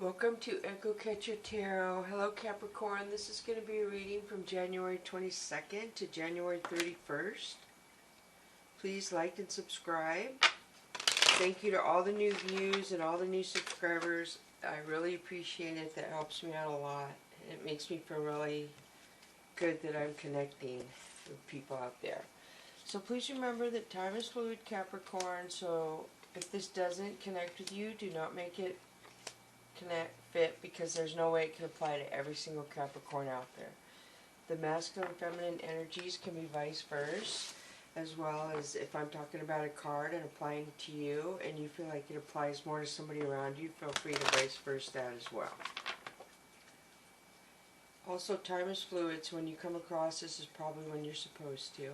Welcome to Echo Catcher Tarot. Hello Capricorn. This is going to be a reading from January 22nd to January 31st. Please like and subscribe. Thank you to all the new views and all the new subscribers. I really appreciate it. That helps me out a lot. It makes me feel really good that I'm connecting with people out there. So please remember that time is fluid, Capricorn. So if this doesn't connect with you, do not make it fit, because there's no way it can apply to every single Capricorn out there. The masculine and feminine energies can be vice versa, as well as if I'm talking about a card and applying it to you and you feel like it applies more to somebody around you, feel free to vice versa that as well. Also, time is fluid, so when you come across this is probably when you're supposed to.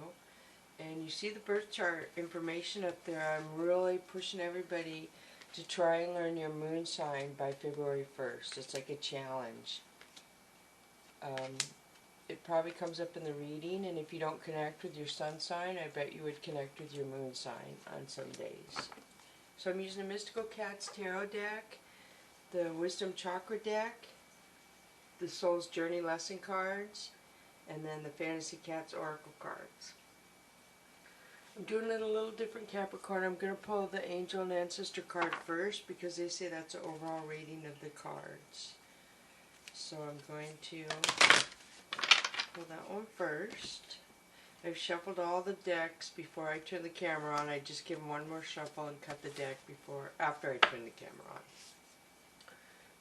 And you see the birth chart information up there. I'm really pushing everybody to try and learn your moon sign by February 1st. It's like a challenge. It probably comes up in the reading, and if you don't connect with your sun sign, I bet you would connect with your moon sign on some days. So I'm using the Mystical Cats Tarot deck, the Wisdom Chakra deck, the Soul's Journey Lesson cards, and then the Fantasy Cats Oracle cards. I'm doing it a little different, Capricorn. I'm going to pull the Angel and Ancestor card first because they say that's the overall rating of the cards. So I'm going to pull that one first. I've shuffled all the decks before I turn the camera on. I just give them one more shuffle and cut the deck after I turn the camera on.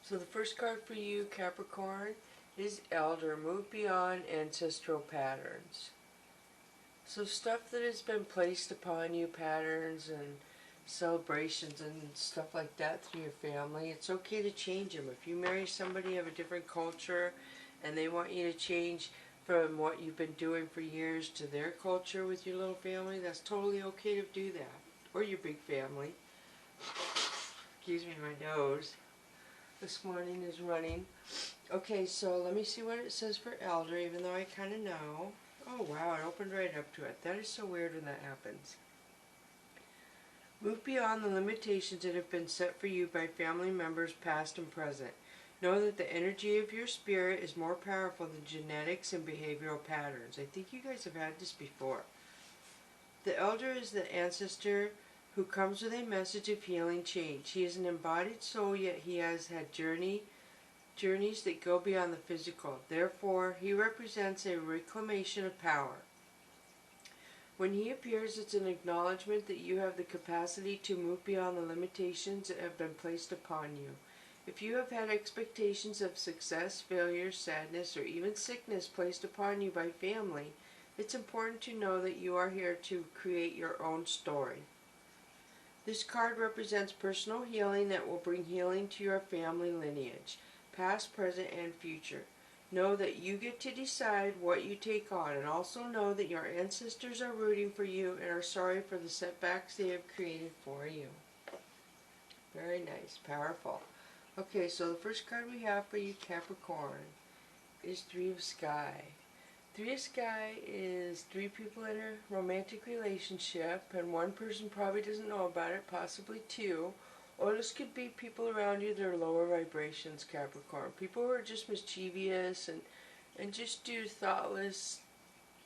So the first card for you, Capricorn, is Elder. Move beyond ancestral patterns. So stuff that has been placed upon you, patterns and celebrations and stuff like that through your family, it's okay to change them. If you marry somebody of a different culture and they want you to change from what you've been doing for years to their culture with your little family, that's totally okay to do that. Or your big family. Excuse me, my nose this morning is running. Okay, so let me see what it says for Elder, even though I kind of know. Oh wow, it opened right up to it. That is so weird when that happens. Move beyond the limitations that have been set for you by family members past and present. Know that the energy of your spirit is more powerful than genetics and behavioral patterns. I think you guys have had this before. The Elder is the ancestor who comes with a message of healing change. He is an embodied soul, yet he has had journeys that go beyond the physical. Therefore, he represents a reclamation of power. When he appears, it's an acknowledgement that you have the capacity to move beyond the limitations that have been placed upon you. If you have had expectations of success, failure, sadness, or even sickness placed upon you by family, it's important to know that you are here to create your own story. This card represents personal healing that will bring healing to your family lineage, past, present, and future. Know that you get to decide what you take on, and also know that your ancestors are rooting for you and are sorry for the setbacks they have created for you. Very nice, powerful. Okay, so the first card we have for you, Capricorn, is Three of Sky. Three of Sky is three people in a romantic relationship, and one person probably doesn't know about it, possibly two. Or this could be people around you that are lower vibrations, Capricorn. People who are just mischievous and just do thoughtless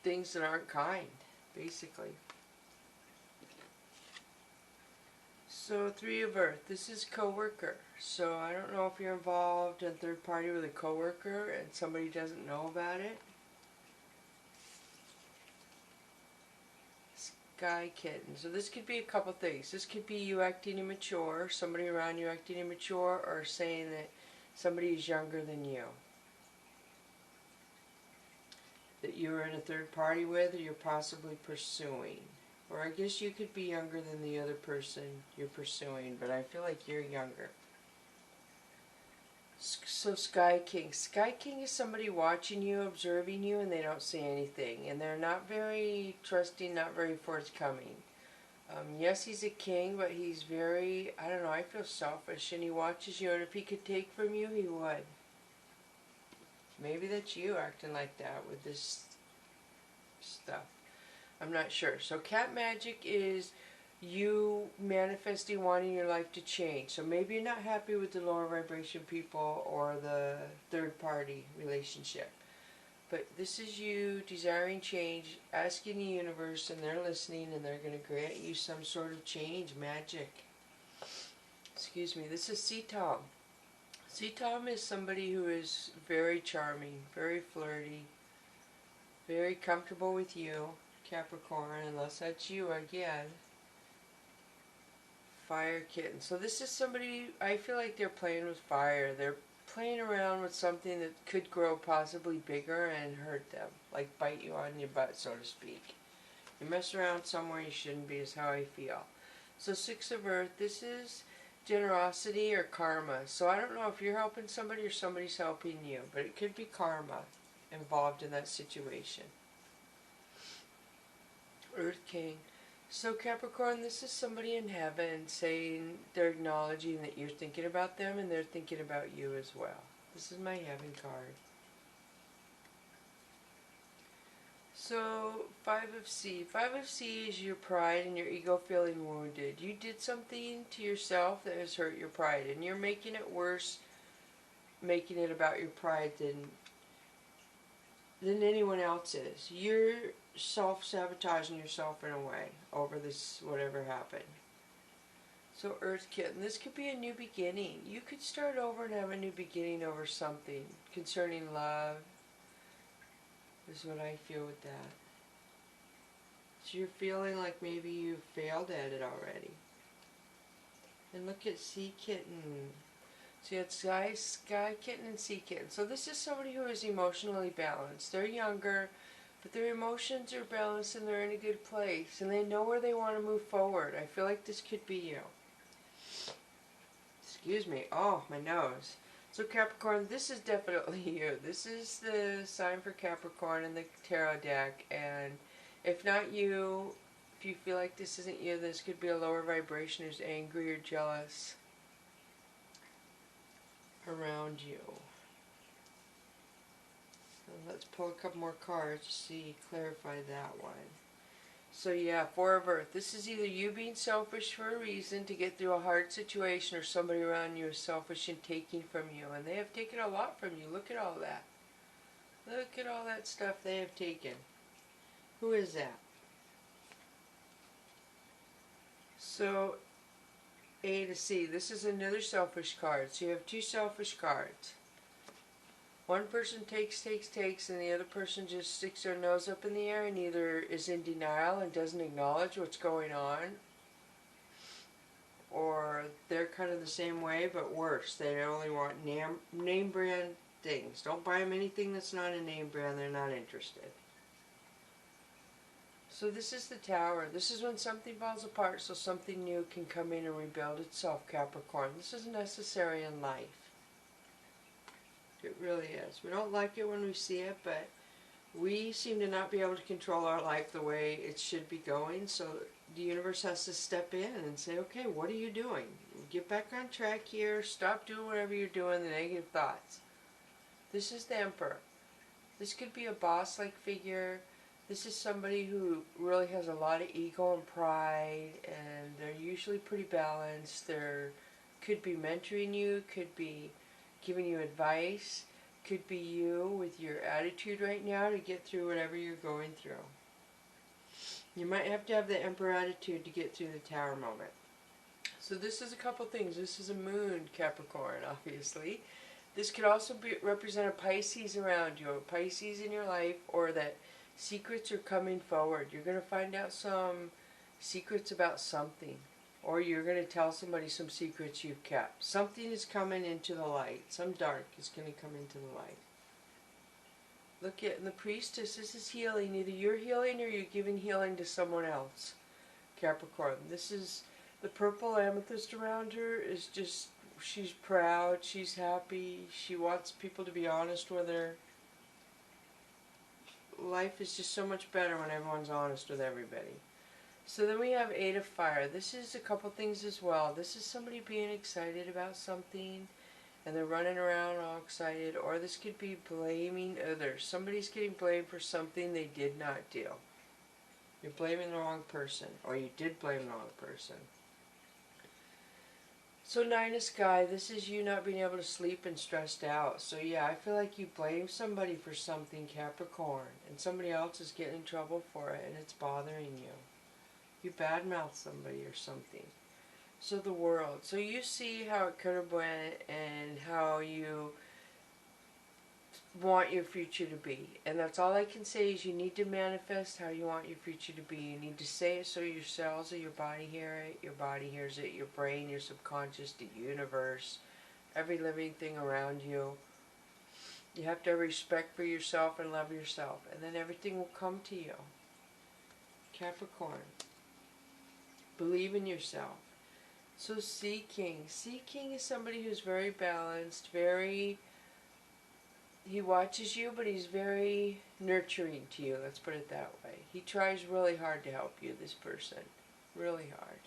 things that aren't kind, basically. So, Three of Earth. This is co-worker. So, I don't know if you're involved in third party with a co-worker and somebody doesn't know about it. Sky Kitten. So this could be a couple things. This could be you acting immature, somebody around you acting immature, or saying that somebody is younger than you. That you're in a third party with, or you're possibly pursuing. Or I guess you could be younger than the other person you're pursuing, but I feel like you're younger. So Sky King. Sky King is somebody watching you, observing you, and they don't say anything. And they're not very trusting, not very forthcoming. Yes, he's a king, but he's very, I don't know, I feel selfish. And he watches you, and if he could take from you, he would. Maybe that's you acting like that with this stuff. I'm not sure. So cat magic is you manifesting wanting your life to change. So maybe you're not happy with the lower vibration people or the third party relationship. But this is you desiring change, asking the universe, and they're listening, and they're going to grant you some sort of change, magic. Excuse me, this is C-Tom. C-Tom is somebody who is very charming, very flirty, very comfortable with you, Capricorn, unless that's you again. Fire kitten. So this is somebody, I feel like they're playing with fire. They're playing around with something that could grow possibly bigger and hurt them. Like bite you on your butt, so to speak. You mess around somewhere you shouldn't be is how I feel. So 6 of Earth, this is generosity or karma. So I don't know if you're helping somebody or somebody's helping you, but it could be karma involved in that situation. Earth King. So Capricorn, this is somebody in heaven saying they're acknowledging that you're thinking about them and they're thinking about you as well. This is my heaven card. So 5 of C. 5 of C is your pride and your ego feeling wounded. You did something to yourself that has hurt your pride, and you're making it worse, making it about your pride than anyone else is. You're self-sabotaging yourself in a way over this whatever happened. So Earth Kitten, this could be a new beginning. You could start over and have a new beginning over something concerning love. Is what I feel with that. So you're feeling like maybe you failed at it already. And look at Sea Kitten. So you had Sky Kitten and Sea Kitten. So this is somebody who is emotionally balanced. They're younger, but their emotions are balanced and they're in a good place. And they know where they want to move forward. I feel like this could be you. Excuse me. Oh, my nose. So Capricorn, this is definitely you. This is the sign for Capricorn in the tarot deck. And if not you, if you feel like this isn't you, this could be a lower vibration who's angry or jealous around you. So let's pull a couple more cards to see, clarify that one. So yeah, 4 of Earth. This is either you being selfish for a reason to get through a hard situation, or somebody around you is selfish and taking from you. And they have taken a lot from you. Look at all that. Look at all that stuff they have taken. Who is that? So, A to C. This is another selfish card. So you have 2 selfish cards. One person takes, and the other person just sticks their nose up in the air and either is in denial and doesn't acknowledge what's going on, or they're kind of the same way but worse. They only want name brand things. Don't buy them anything that's not a name brand. They're not interested. So this is the Tower. This is when something falls apart so something new can come in and rebuild itself, Capricorn. This is necessary in life. It really is. We don't like it when we see it, but we seem to not be able to control our life the way it should be going. So the universe has to step in and say, okay, what are you doing? Get back on track here. Stop doing whatever you're doing, the negative thoughts. This is the Emperor. This could be a boss-like figure. This is somebody who really has a lot of ego and pride, and they're usually pretty balanced. They could be mentoring you, could be giving you advice, could be you with your attitude right now to get through whatever you're going through. You might have to have the Emperor attitude to get through the Tower moment. So this is a couple things. This is a moon, Capricorn, obviously. This could also represent a Pisces around you, a Pisces in your life, or that secrets are coming forward. You're going to find out some secrets about something. Or you're going to tell somebody some secrets you've kept. Something is coming into the light. Some dark is going to come into the light. Look at the Priestess. This is healing. Either you're healing or you're giving healing to someone else. Capricorn. This is the purple amethyst around her is just, she's proud. She's happy. She wants people to be honest with her. Life is just so much better when everyone's honest with everybody. So then we have 8 of Fire. This is a couple things as well. This is somebody being excited about something and they're running around all excited, or this could be blaming others. Somebody's getting blamed for something they did not do. You're blaming the wrong person, or you did blame the wrong person. So Nine of Sky, this is you not being able to sleep and stressed out. So yeah, I feel like you blame somebody for something, Capricorn, and somebody else is getting in trouble for it and it's bothering you. You badmouth somebody or something. So the World. So you see how it could have went and how you want your future to be. And that's all I can say is you need to manifest how you want your future to be. You need to say it so your cells of your body hear it, your body hears it, your brain, your subconscious, the universe, every living thing around you. You have to have respect for yourself and love yourself, and then everything will come to you. Capricorn. Believe in yourself. So Sea King. Sea King is somebody who's very balanced, he watches you, but he's very nurturing to you, let's put it that way. He tries really hard to help you, this person. Really hard.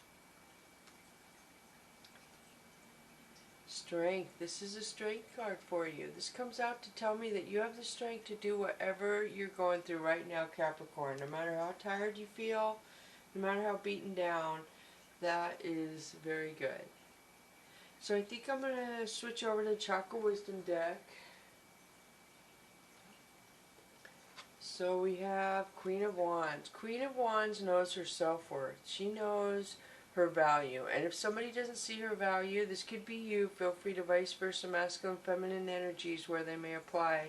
Strength. This is a strength card for you. This comes out to tell me that you have the strength to do whatever you're going through right now, Capricorn. No matter how tired you feel, no matter how beaten down, that is very good. So I think I'm going to switch over to the Chakra Wisdom deck. So we have Queen of Wands. Queen of Wands knows her self-worth. She knows her value. And if somebody doesn't see her value, this could be you. Feel free to vice versa, masculine, feminine energies where they may apply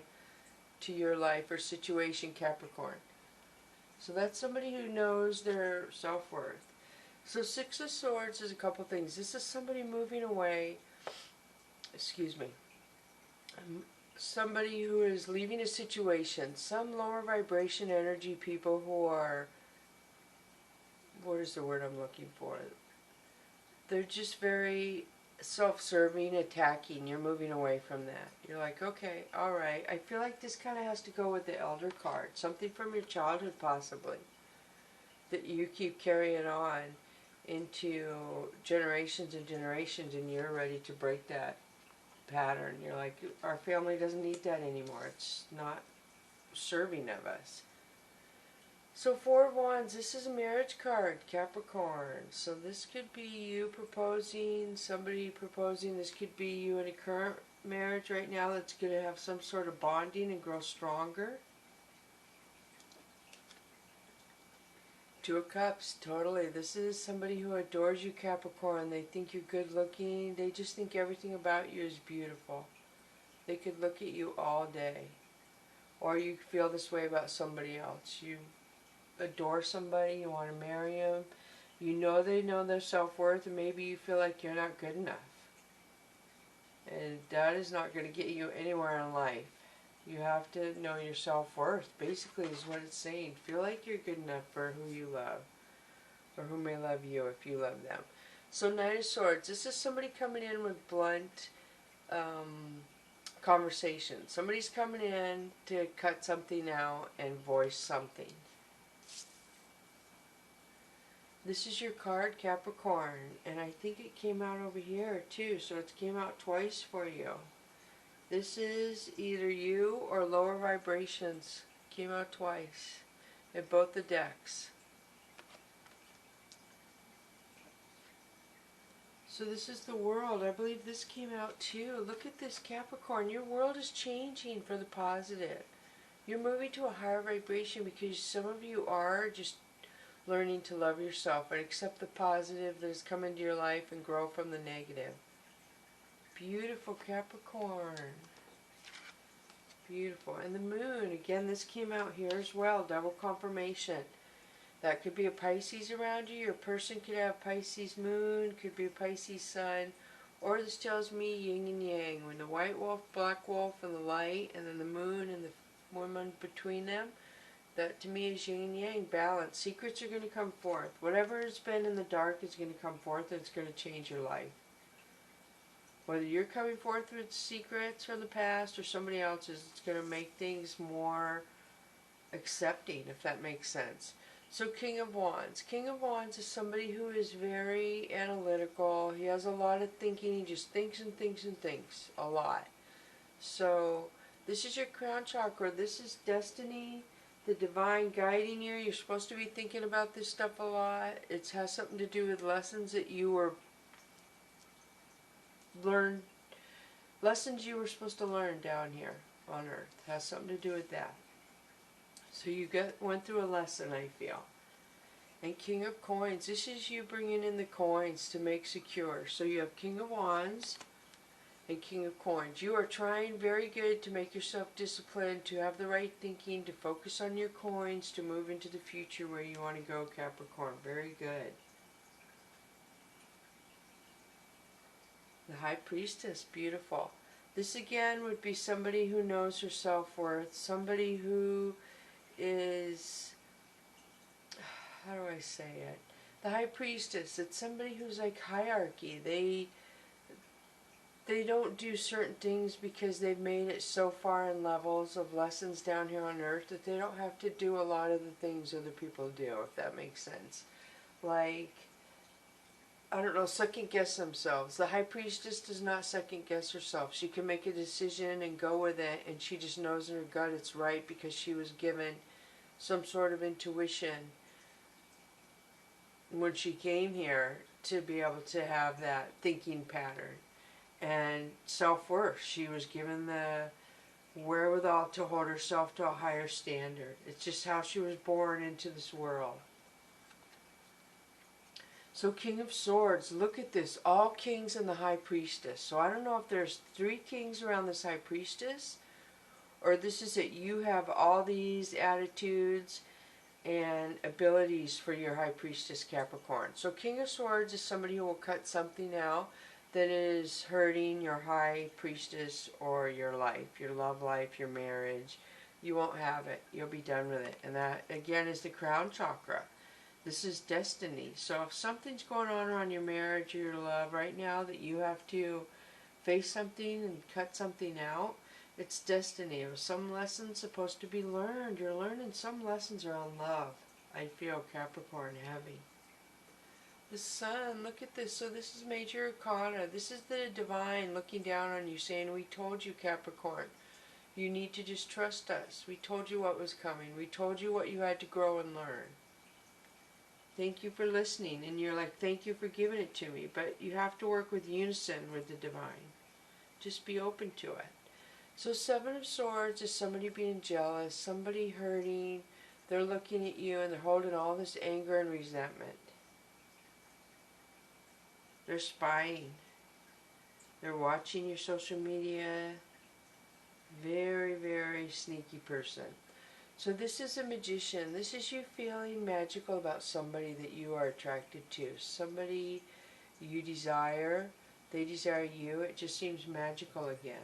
to your life or situation, Capricorn. So that's somebody who knows their self-worth. So Six of Swords is a couple things. This is somebody moving away. Excuse me. Somebody who is leaving a situation. Some lower vibration energy people who are, what is the word I'm looking for? They're just very self-serving, attacking. You're moving away from that. You're like, okay, alright. I feel like this kind of has to go with the Elder card. Something from your childhood possibly that you keep carrying on into generations and generations, and you're ready to break that pattern. You're like, our family doesn't need that anymore. It's not serving of us. So Four of Wands, this is a marriage card, Capricorn. So this could be you proposing, somebody proposing. This could be you in a current marriage right now that's going to have some sort of bonding and grow stronger. Two of Cups, totally. This is somebody who adores you, Capricorn. They think you're good looking. They just think everything about you is beautiful. They could look at you all day. Or you feel this way about somebody else. You adore somebody, you want to marry them. You know they know their self-worth, and maybe you feel like you're not good enough. And that is not going to get you anywhere in life. You have to know your self-worth, basically, is what it's saying. Feel like you're good enough for who you love, or who may love you if you love them. So Nine of Swords, this is somebody coming in with blunt conversation. Somebody's coming in to cut something out and voice something. This is your card, Capricorn, and I think it came out over here too, so it came out twice for you. This is either you or lower vibrations. Came out twice in both the decks. So this is the World. I believe this came out too. Look at this, Capricorn. Your world is changing for the positive. You're moving to a higher vibration because some of you are just learning to love yourself and accept the positive that has come into your life and grow from the negative. Beautiful, Capricorn. Beautiful. And the Moon, again, this came out here as well. Double confirmation. That could be a Pisces around you. Your person could have Pisces Moon, could be a Pisces Sun. Or this tells me yin and yang. When the white wolf, black wolf, and the light, and then the moon and the woman between them, that to me is yin and yang, balance. Secrets are going to come forth. Whatever has been in the dark is going to come forth, and it's going to change your life. Whether you're coming forth with secrets from the past or somebody else's, it's going to make things more accepting, if that makes sense. So King of Wands. King of Wands is somebody who is very analytical. He has a lot of thinking. He just thinks and thinks and thinks a lot. So this is your crown chakra. This is destiny. the divine guiding you. You're supposed to be thinking about this stuff a lot. It has something to do with lessons that you were lessons you were supposed to learn down here on Earth. It has something to do with that. So you went through a lesson, I feel. And King of Coins, this is you bringing in the coins to make secure. So you have King of Wands and King of Coins. You are trying very good to make yourself disciplined, to have the right thinking, to focus on your coins, to move into the future where you want to go, Capricorn. Very good. The High Priestess, beautiful. This again would be somebody who knows her self-worth, somebody who is, how do I say it? The High Priestess, it's somebody who's like hierarchy. They don't do certain things because they've made it so far in levels of lessons down here on Earth that they don't have to do a lot of the things other people do, if that makes sense. Like, I don't know, second guess themselves. The High Priestess does not second guess herself. She can make a decision and go with it, and she just knows in her gut it's right because she was given some sort of intuition when she came here to be able to have that thinking pattern. And self-worth. She was given the wherewithal to hold herself to a higher standard. It's just how she was born into this world. So King of Swords, look at this. All kings and the High Priestess. So I don't know if there's 3 kings around this High Priestess, or this is that you have all these attitudes and abilities for your High Priestess, Capricorn. So King of Swords is somebody who will cut something out that is hurting your High Priestess or your life, your love life, your marriage. You won't have it. You'll be done with it. And that, again, is the crown chakra. This is destiny. So if something's going on around your marriage or your love right now that you have to face something and cut something out, it's destiny. If some lessons supposed to be learned, you're learning some lessons around love. I feel Capricorn heavy. The Sun, look at this. So this is Major Arcana. This is the divine looking down on you saying, we told you, Capricorn. You need to just trust us. We told you what was coming. We told you what you had to grow and learn. Thank you for listening. And you're like, thank you for giving it to me. But you have to work with unison with the divine. Just be open to it. So 7 of Swords is somebody being jealous, somebody hurting. They're looking at you and they're holding all this anger and resentment. They're spying. They're watching your social media. Very, very sneaky person. So this is a magician. This is you feeling magical about somebody that you are attracted to. Somebody you desire. They desire you. It just seems magical again.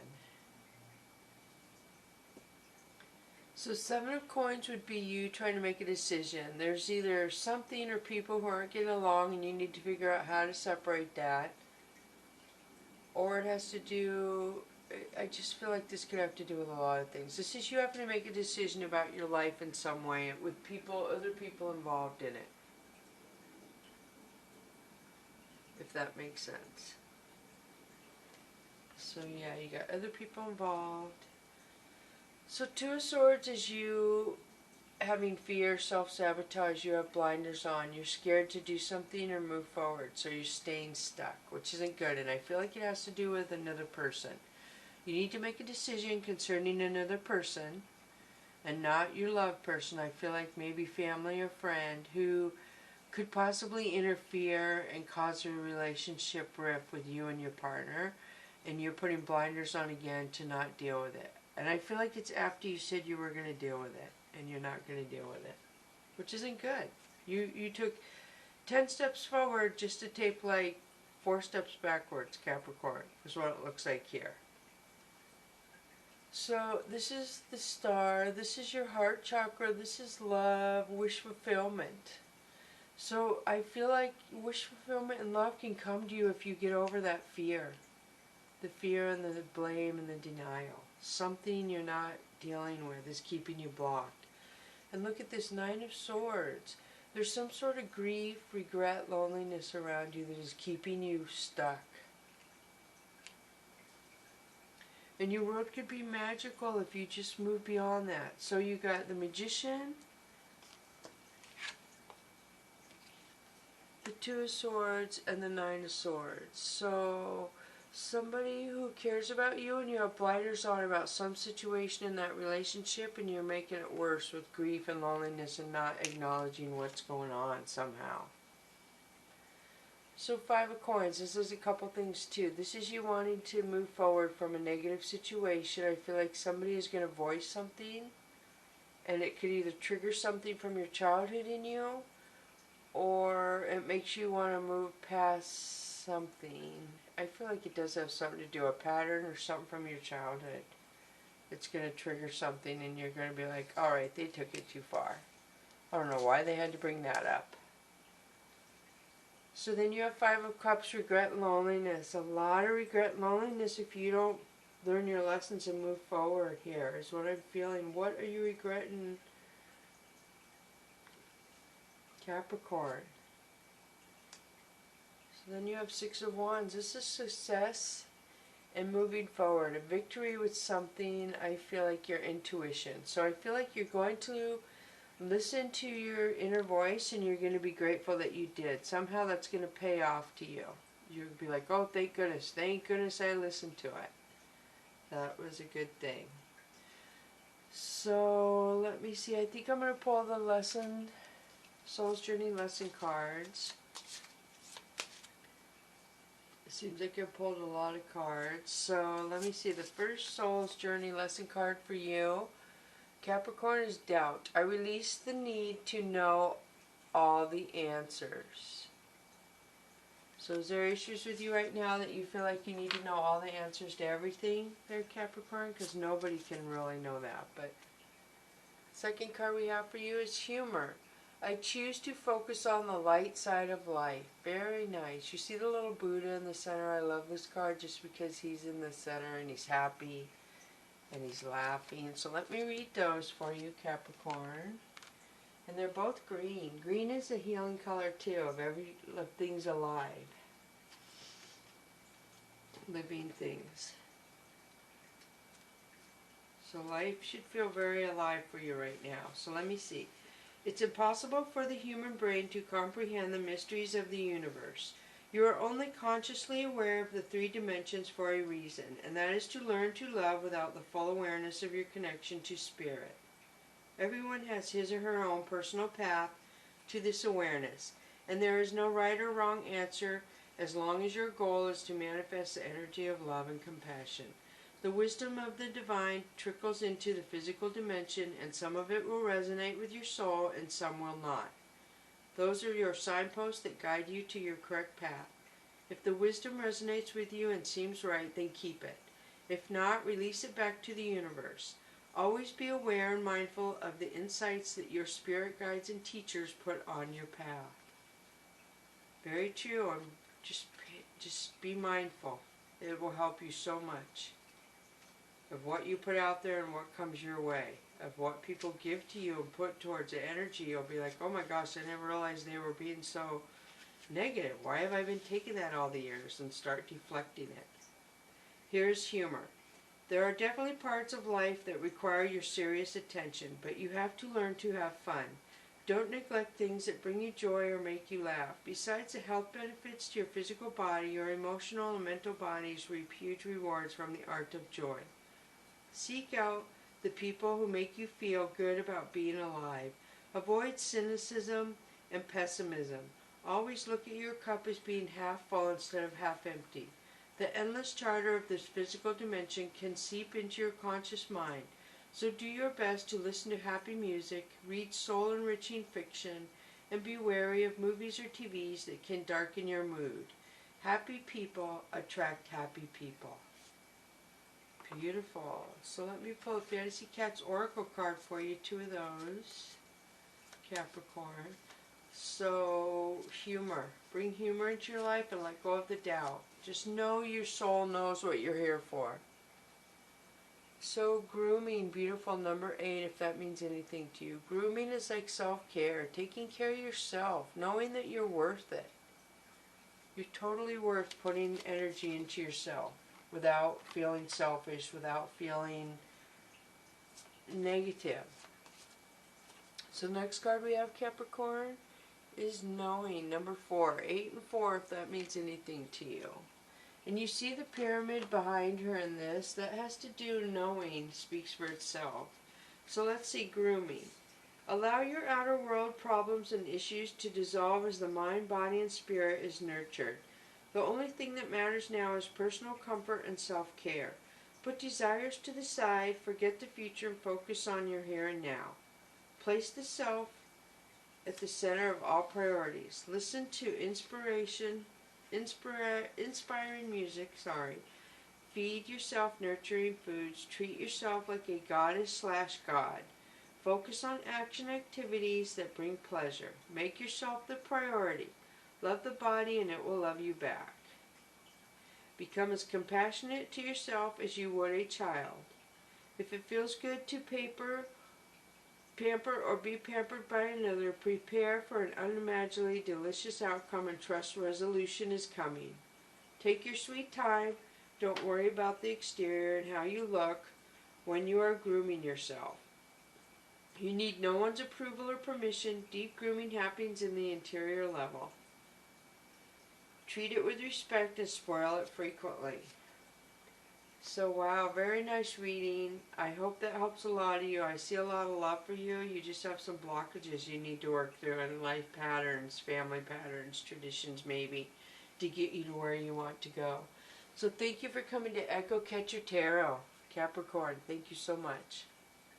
So 7 of Coins would be you trying to make a decision. There's either something or people who aren't getting along and you need to figure out how to separate that. Or it has to do, I just feel like this could have to do with a lot of things. This is you having to make a decision about your life in some way with people, other people involved in it. If that makes sense. So yeah, you got other people involved. So 2 of Swords is you having fear, self-sabotage, you have blinders on, you're scared to do something or move forward, so you're staying stuck, which isn't good, and I feel like it has to do with another person. You need to make a decision concerning another person, and not your love person. I feel like maybe family or friend who could possibly interfere and cause a relationship rift with you and your partner, and you're putting blinders on again to not deal with it. And I feel like it's after you said you were going to deal with it, and you're not going to deal with it, which isn't good. You took 10 steps forward just to take like 4 steps backwards, Capricorn, is what it looks like here. So this is the Star, this is your heart chakra, this is love, wish fulfillment. So I feel like wish fulfillment and love can come to you if you get over that fear. The fear and the blame and the denial. Something you're not dealing with is keeping you blocked. And look at this 9 of Swords. There's some sort of grief, regret, loneliness around you that is keeping you stuck. And your world could be magical if you just move beyond that. So you got the Magician, the Two of Swords, and the Nine of Swords. So somebody who cares about you and you have blinders on about some situation in that relationship and you're making it worse with grief and loneliness and not acknowledging what's going on somehow. So Five of Coins, this is a couple things too. This is you wanting to move forward from a negative situation. I feel like somebody is going to voice something and it could either trigger something from your childhood in you or it makes you want to move past something. I feel like it does have something to do, a pattern or something from your childhood. It's going to trigger something and you're going to be like, alright, they took it too far. I don't know why they had to bring that up. So then you have Five of Cups, regret and loneliness. A lot of regret and loneliness if you don't learn your lessons and move forward here is what I'm feeling. What are you regretting, Capricorn? So then you have Six of Wands. This is success and moving forward. A victory with something, I feel like your intuition. So I feel like you're going to listen to your inner voice and you're going to be grateful that you did. Somehow that's going to pay off to you. You'll be like, oh, thank goodness I listened to it. That was a good thing. So let me see. I think I'm going to pull the Soul's Journey lesson cards. It seems like I pulled a lot of cards. So let me see. The first Soul's Journey lesson card for you, Capricorn, is doubt. I release the need to know all the answers. So is there issues with you right now that you feel like you need to know all the answers to everything there, Capricorn? Because nobody can really know that. But second card we have for you is humor. I choose to focus on the light side of life. Very nice. You see the little Buddha in the center? I love this card just because he's in the center and he's happy. And he's laughing. So let me read those for you, Capricorn. And they're both green. Green is a healing color too of things alive. Living things. So life should feel very alive for you right now. So let me see. It's impossible for the human brain to comprehend the mysteries of the universe. You are only consciously aware of the three dimensions for a reason, and that is to learn to love without the full awareness of your connection to spirit. Everyone has his or her own personal path to this awareness, and there is no right or wrong answer as long as your goal is to manifest the energy of love and compassion. The wisdom of the divine trickles into the physical dimension, and some of it will resonate with your soul and some will not. Those are your signposts that guide you to your correct path. If the wisdom resonates with you and seems right, then keep it. If not, release it back to the universe. Always be aware and mindful of the insights that your spirit guides and teachers put on your path. Very true. Just be mindful. It will help you so much of what you put out there and what comes your way. Of what people give to you and put towards the energy, you'll be like, oh my gosh, I never realized they were being so negative. Why have I been taking that all the years? And start deflecting it. Here's humor. There are definitely parts of life that require your serious attention, but you have to learn to have fun. Don't neglect things that bring you joy or make you laugh. Besides the health benefits to your physical body, your emotional and mental bodies reap huge rewards from the art of joy. Seek out the people who make you feel good about being alive. Avoid cynicism and pessimism. Always look at your cup as being half full instead of half empty. The endless charter of this physical dimension can seep into your conscious mind. So do your best to listen to happy music, read soul-enriching fiction, and be wary of movies or TVs that can darken your mood. Happy people attract happy people. Beautiful. So let me pull a Fantasy Cats Oracle card for you, two of those, Capricorn. So, humor. Bring humor into your life and let go of the doubt. Just know your soul knows what you're here for. So, grooming, beautiful, number 8, if that means anything to you. Grooming is like self-care, taking care of yourself, knowing that you're worth it. You're totally worth putting energy into yourself. without feeling selfish, without feeling negative. So next card we have, Capricorn, is knowing, number 4. 8 and 4, if that means anything to you. And you see the pyramid behind her in this, that has to do knowing, speaks for itself. So let's see, grooming. Allow your outer world problems and issues to dissolve as the mind, body, and spirit is nurtured. The only thing that matters now is personal comfort and self-care. Put desires to the side, forget the future, and focus on your here and now. Place the self at the center of all priorities. Listen to inspiring music, Feed yourself nurturing foods. Treat yourself like a goddess/god. Focus on action activities that bring pleasure. Make yourself the priority. Love the body and it will love you back. Become as compassionate to yourself as you would a child. If it feels good to pamper or be pampered by another, prepare for an unimaginably delicious outcome and trust resolution is coming. Take your sweet time. Don't worry about the exterior and how you look when you are grooming yourself. You need no one's approval or permission. Deep grooming happens in the interior level. Treat it with respect and spoil it frequently. So wow, very nice reading. I hope that helps a lot of you. I see a lot of love for you. You just have some blockages you need to work through in life patterns, family patterns, traditions maybe, to get you to where you want to go. So thank you for coming to Echo Catcher Tarot, Capricorn. Thank you so much.